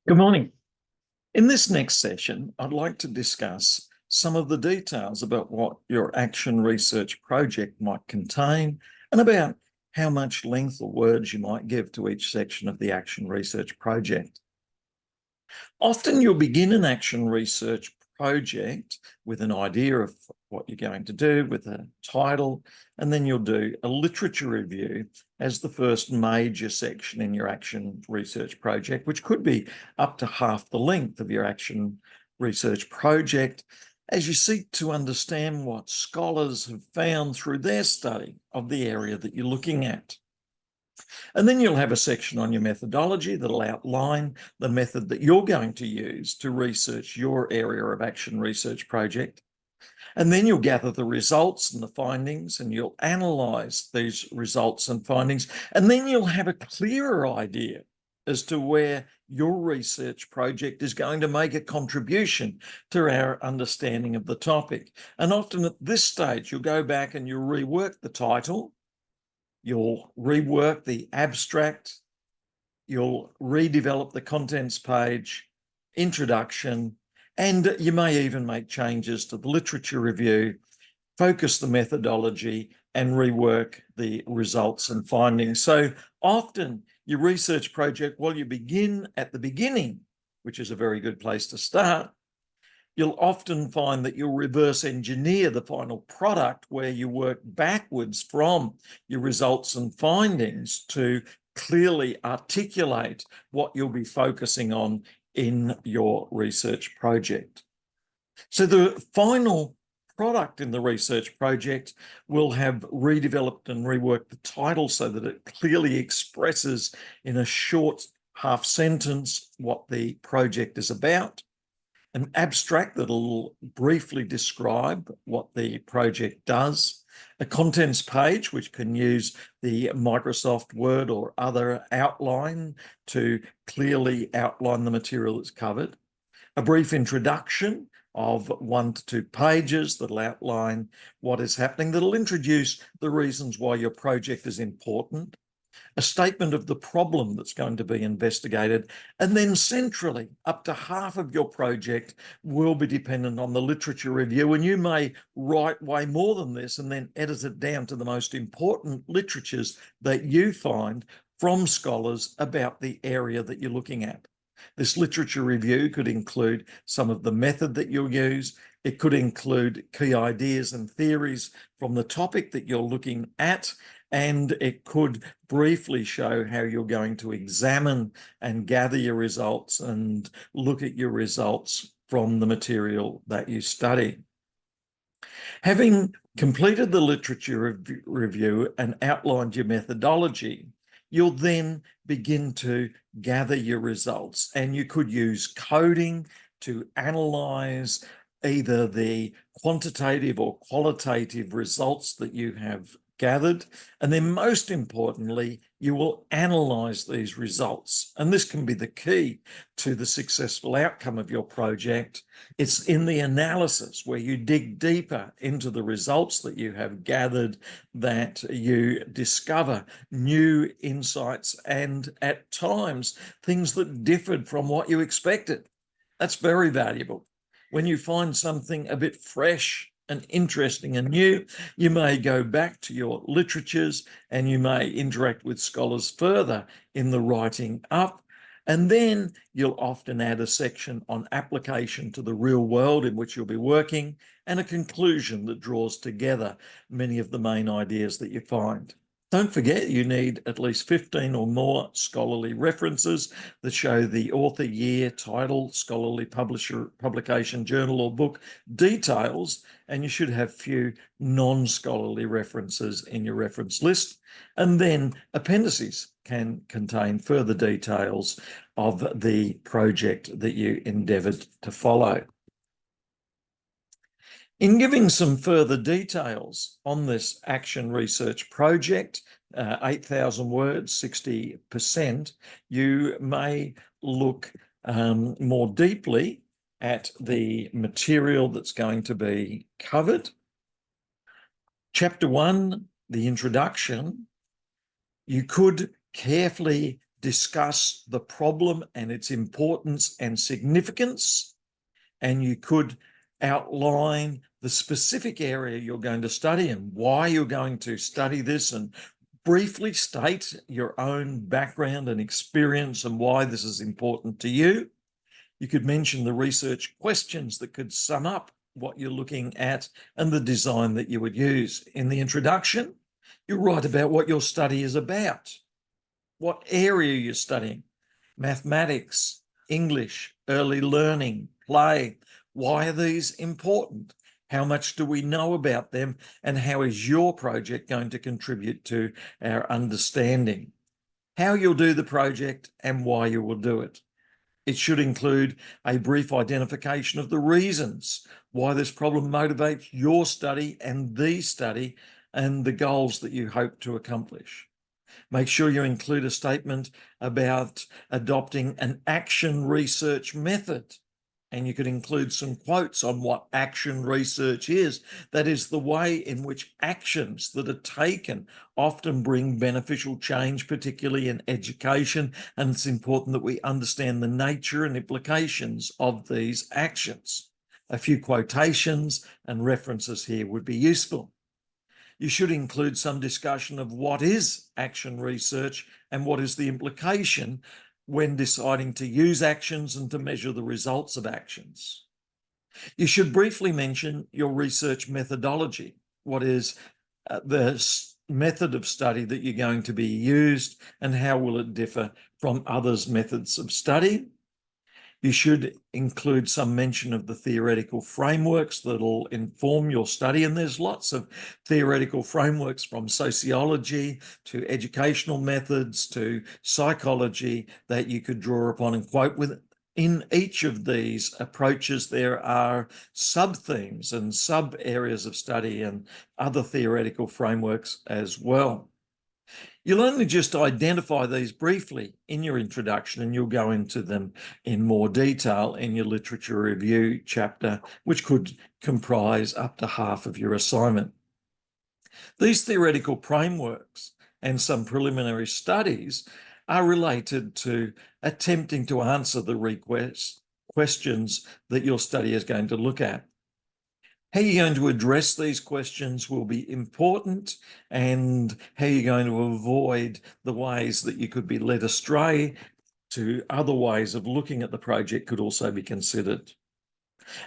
Good morning. In this next session, I'd like to discuss some of the details about what your action research project might contain and about how much length or words you might give to each section of the action research project. Often you'll begin an action research project with an idea of what you're going to do, with a title, and then you'll do a literature review as the first major section in your action research project, which could be up to half the length of your action research project, as you seek to understand what scholars have found through their study of the area that you're looking at. And then you'll have a section on your methodology that'll outline the method that you're going to use to research your area of action research project. And then you'll gather the results and the findings, and you'll analyse these results and findings. And then you'll have a clearer idea as to where your research project is going to make a contribution to our understanding of the topic. And often at this stage, you'll go back and you'll rework the title, you'll rework the abstract, you'll redevelop the contents page, introduction, and you may even make changes to the literature review, focus the methodology, and rework the results and findings. So often your research project, while you begin at the beginning, which is a very good place to start, you'll often find that you'll reverse engineer the final product where you work backwards from your results and findings to clearly articulate what you'll be focusing on in your research project. So the final product in the research project will have redeveloped and reworked the title so that it clearly expresses in a short half sentence what the project is about, an abstract that'll briefly describe what the project does, a contents page which can use the Microsoft Word or other outline to clearly outline the material that's covered, a brief introduction of 1 to 2 pages that'll outline what is happening, that'll introduce the reasons why your project is important, a statement of the problem that's going to be investigated, and then centrally, up to half of your project will be dependent on the literature review, and you may write way more than this and then edit it down to the most important literatures that you find from scholars about the area that you're looking at. This literature review could include some of the method that you'll use. It could include key ideas and theories from the topic that you're looking at, and it could briefly show how you're going to examine and gather your results and look at your results from the material that you study. Having completed the literature review and outlined your methodology, you'll then begin to gather your results, and you could use coding to analyze either the quantitative or qualitative results that you have gathered, and then most importantly, you will analyze these results. And this can be the key to the successful outcome of your project. It's in the analysis where you dig deeper into the results that you have gathered that you discover new insights and at times things that differed from what you expected. That's very valuable. When you find something a bit fresh and interesting and new, you may go back to your literatures and you may interact with scholars further in the writing up. And then you'll often add a section on application to the real world in which you'll be working, and a conclusion that draws together many of the main ideas that you find. Don't forget, you need at least 15 or more scholarly references that show the author, year, title, scholarly publisher, publication, journal or book details, and you should have few non-scholarly references in your reference list. And then appendices can contain further details of the project that you endeavoured to follow. In giving some further details on this action research project, 8,000 words, 60%, you may look more deeply at the material that's going to be covered. Chapter 1, the introduction, you could carefully discuss the problem and its importance and significance, and you could outline the specific area you're going to study and why you're going to study this, and briefly state your own background and experience and why this is important to you. You could mention the research questions that could sum up what you're looking at and the design that you would use. In the introduction, you write about what your study is about, what area you're studying, mathematics, English, early learning, play. Why are these important? How much do we know about them? And how is your project going to contribute to our understanding? How you'll do the project and why you will do it. It should include a brief identification of the reasons why this problem motivates your study and the study and the goals that you hope to accomplish. Make sure you include a statement about adopting an action research method. And you could include some quotes on what action research is. That is the way in which actions that are taken often bring beneficial change, particularly in education. And it's important that we understand the nature and implications of these actions. A few quotations and references here would be useful. You should include some discussion of what is action research and what is the implication when deciding to use actions and to measure the results of actions. You should briefly mention your research methodology. What is the method of study that you're going to be used, and how will it differ from others' methods of study? You should include some mention of the theoretical frameworks that'll inform your study. And there's lots of theoretical frameworks, from sociology to educational methods to psychology, that you could draw upon and quote with. In each of these approaches, there are sub-themes and sub-areas of study and other theoretical frameworks as well. You'll only just identify these briefly in your introduction, and you'll go into them in more detail in your literature review chapter, which could comprise up to half of your assignment. These theoretical frameworks and some preliminary studies are related to attempting to answer the questions that your study is going to look at. How you're going to address these questions will be important, and how you're going to avoid the ways that you could be led astray to other ways of looking at the project could also be considered.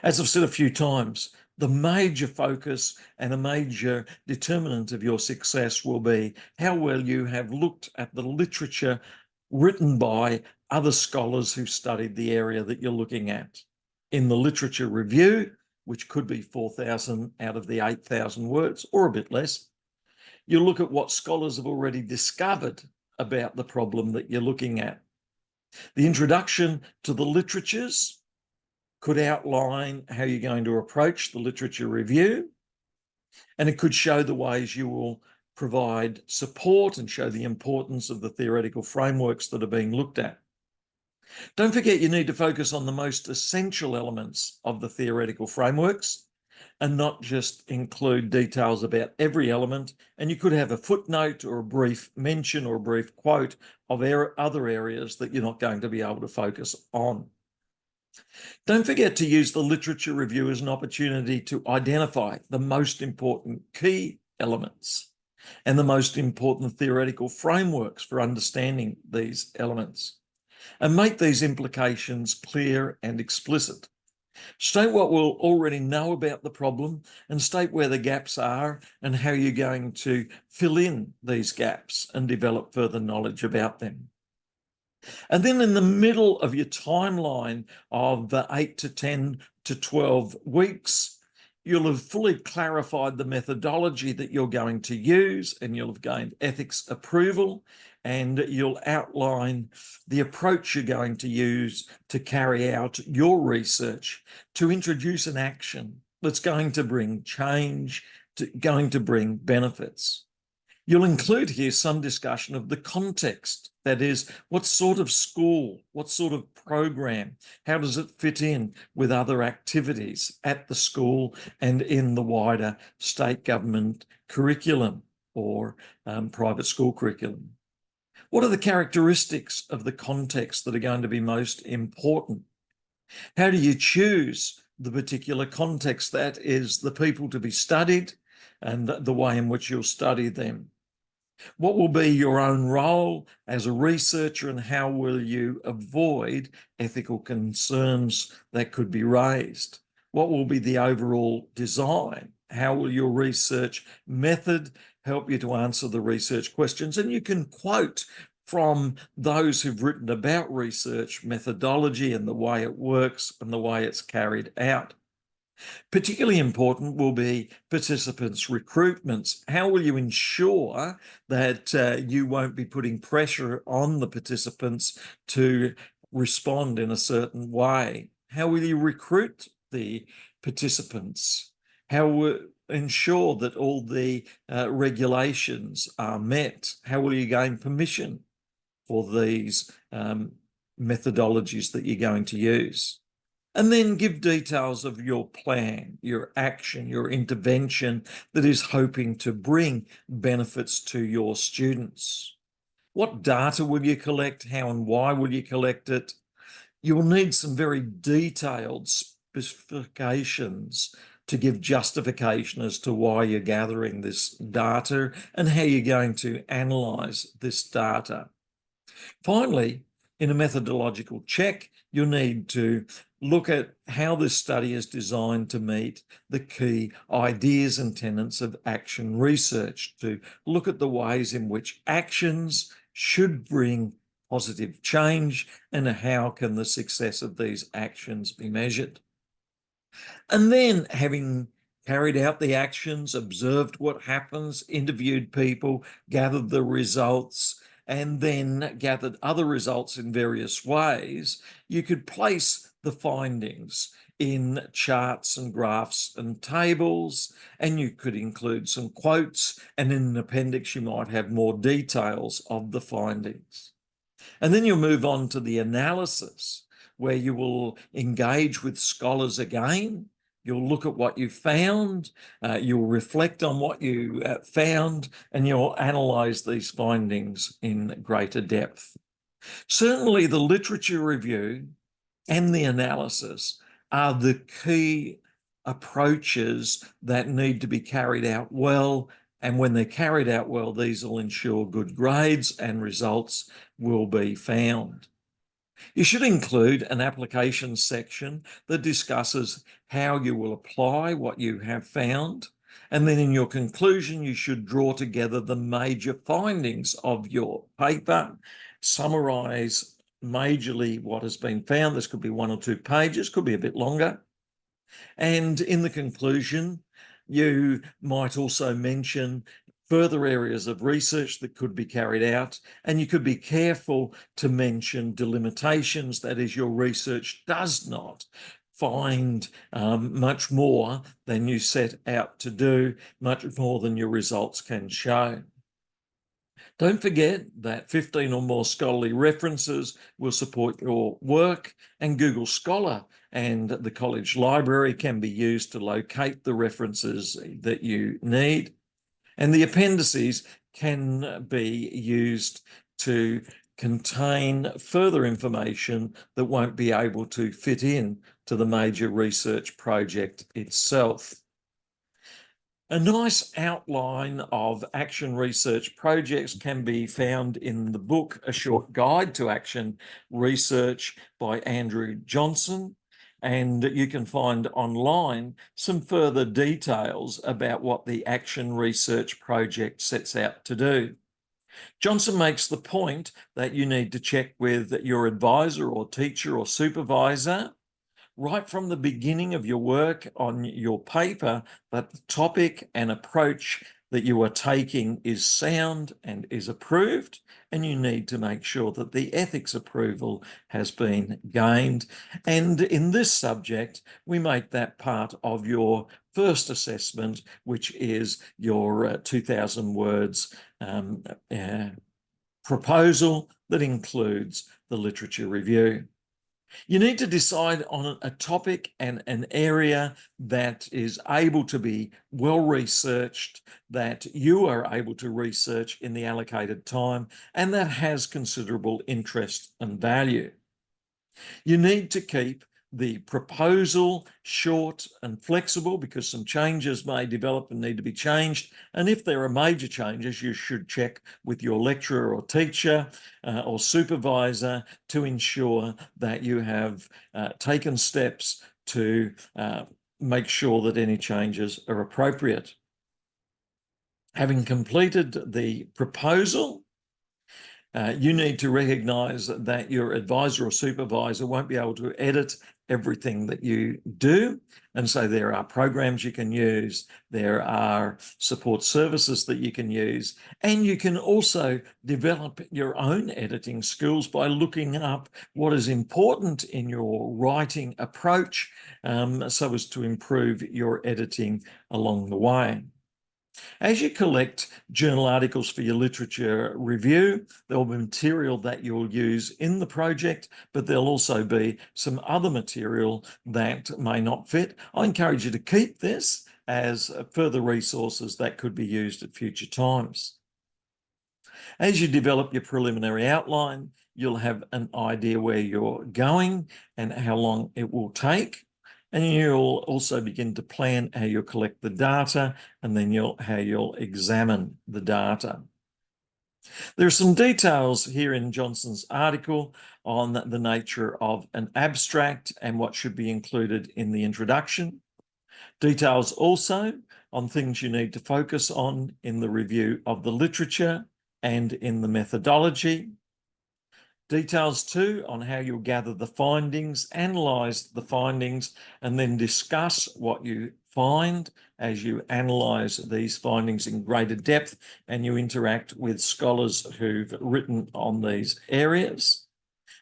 As I've said a few times, the major focus and a major determinant of your success will be how well you have looked at the literature written by other scholars who studied the area that you're looking at. In the literature review, which could be 4,000 out of the 8,000 words or a bit less, you look at what scholars have already discovered about the problem that you're looking at. The introduction to the literatures could outline how you're going to approach the literature review, and it could show the ways you will provide support and show the importance of the theoretical frameworks that are being looked at. Don't forget, you need to focus on the most essential elements of the theoretical frameworks and not just include details about every element. And you could have a footnote or a brief mention or a brief quote of other areas that you're not going to be able to focus on. Don't forget to use the literature review as an opportunity to identify the most important key elements and the most important theoretical frameworks for understanding these elements, and make these implications clear and explicit. State what we'll already know about the problem, and state where the gaps are and how you're going to fill in these gaps and develop further knowledge about them. And then in the middle of your timeline of 8 to 10 to 12 weeks, you'll have fully clarified the methodology that you're going to use, and you'll have gained ethics approval, and you'll outline the approach you're going to use to carry out your research to introduce an action that's going to bring change, going to bring benefits. You'll include here some discussion of the context. That is, what sort of school, what sort of program, how does it fit in with other activities at the school and in the wider state government curriculum or private school curriculum? What are the characteristics of the context that are going to be most important? How do you choose the particular context that is the people to be studied and the way in which you'll study them? What will be your own role as a researcher, and how will you avoid ethical concerns that could be raised? What will be the overall design? How will your research method help you to answer the research questions? And you can quote from those who've written about research methodology and the way it works and the way it's carried out. Particularly important will be participants' recruitments. How will you ensure that you won't be putting pressure on the participants to respond in a certain way? How will you recruit the participants? How will ensure that all the regulations are met? How will you gain permission for these methodologies that you're going to use? And then give details of your plan, your action, your intervention that is hoping to bring benefits to your students. What data will you collect? How and why will you collect it? You will need some very detailed specifications to give justification as to why you're gathering this data and how you're going to analyse this data. Finally, in a methodological check, you'll need to look at how this study is designed to meet the key ideas and tenets of action research, to look at the ways in which actions should bring positive change and how can the success of these actions be measured. And then, having carried out the actions, observed what happens, interviewed people, gathered the results, and then gathered other results in various ways, you could place the findings in charts and graphs and tables, and you could include some quotes, and in an appendix you might have more details of the findings. And then you'll move on to the analysis, where you will engage with scholars again. You'll look at what you found, you'll reflect on what you found, and you'll analyse these findings in greater depth. Certainly the literature review and the analysis are the key approaches that need to be carried out well, and when they're carried out well, these will ensure good grades and results will be found. You should include an application section that discusses how you will apply what you have found. And then in your conclusion, you should draw together the major findings of your paper, summarise majorly what has been found. This could be 1 or 2 pages, could be a bit longer. And in the conclusion, you might also mention further areas of research that could be carried out, and you could be careful to mention delimitations, that is, your research does not find much more than you set out to do, much more than your results can show. Don't forget that 15 or more scholarly references will support your work, and Google Scholar and the college library can be used to locate the references that you need. And the appendices can be used to contain further information that won't be able to fit in to the major research project itself. A nice outline of action research projects can be found in the book, A Short Guide to Action Research by Andrew Johnson. And you can find online some further details about what the action research project sets out to do. Johnson makes the point that you need to check with your advisor or teacher or supervisor right from the beginning of your work on your paper that the topic and approach that you are taking is sound and is approved, and you need to make sure that the ethics approval has been gained. And in this subject, we make that part of your first assessment, which is your 2,000 words proposal that includes the literature review. You need to decide on a topic and an area that is able to be well researched, that you are able to research in the allocated time, and that has considerable interest and value. You need to keep the proposal short and flexible because some changes may develop and need to be changed. And if there are major changes, you should check with your lecturer or teacher or supervisor to ensure that you have taken steps to make sure that any changes are appropriate. Having completed the proposal, you need to recognise that your advisor or supervisor won't be able to edit everything that you do. And so there are programs you can use, there are support services that you can use, and you can also develop your own editing skills by looking up what is important in your writing approach so as to improve your editing along the way. As you collect journal articles for your literature review, there will be material that you'll use in the project, but there'll also be some other material that may not fit. I encourage you to keep this as further resources that could be used at future times. As you develop your preliminary outline, you'll have an idea where you're going and how long it will take. And you'll also begin to plan how you'll collect the data and then how you'll examine the data. There are some details here in Johnson's article on the nature of an abstract and what should be included in the introduction. Details also on things you need to focus on in the review of the literature and in the methodology. Details too on how you'll gather the findings, analyse the findings, and then discuss what you find as you analyse these findings in greater depth and you interact with scholars who've written on these areas.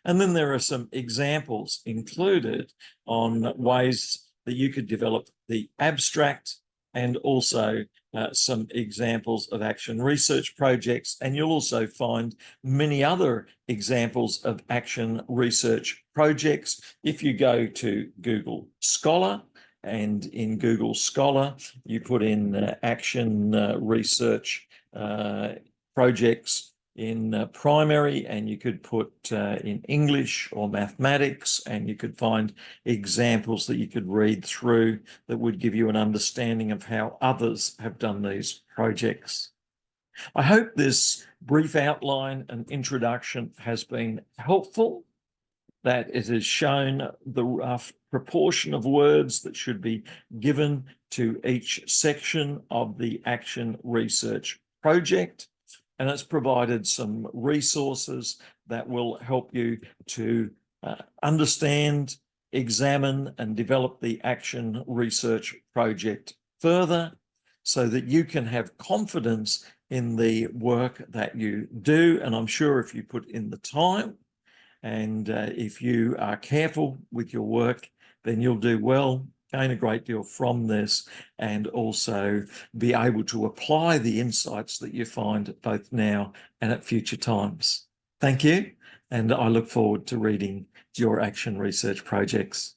And then there are some examples included on ways that you could develop the abstract and also some examples of action research projects. And you'll also find many other examples of action research projects if you go to Google Scholar. And in Google Scholar, you put in action research projects in primary, and you could put in English or mathematics, and you could find examples that you could read through that would give you an understanding of how others have done these projects. I hope this brief outline and introduction has been helpful, that it has shown the rough proportion of words that should be given to each section of the action research project. And it's provided some resources that will help you to understand, examine, and develop the action research project further so that you can have confidence in the work that you do. And I'm sure if you put in the time and if you are careful with your work, then you'll do well, gain a great deal from this, and also be able to apply the insights that you find both now and at future times. Thank you, and I look forward to reading your action research projects.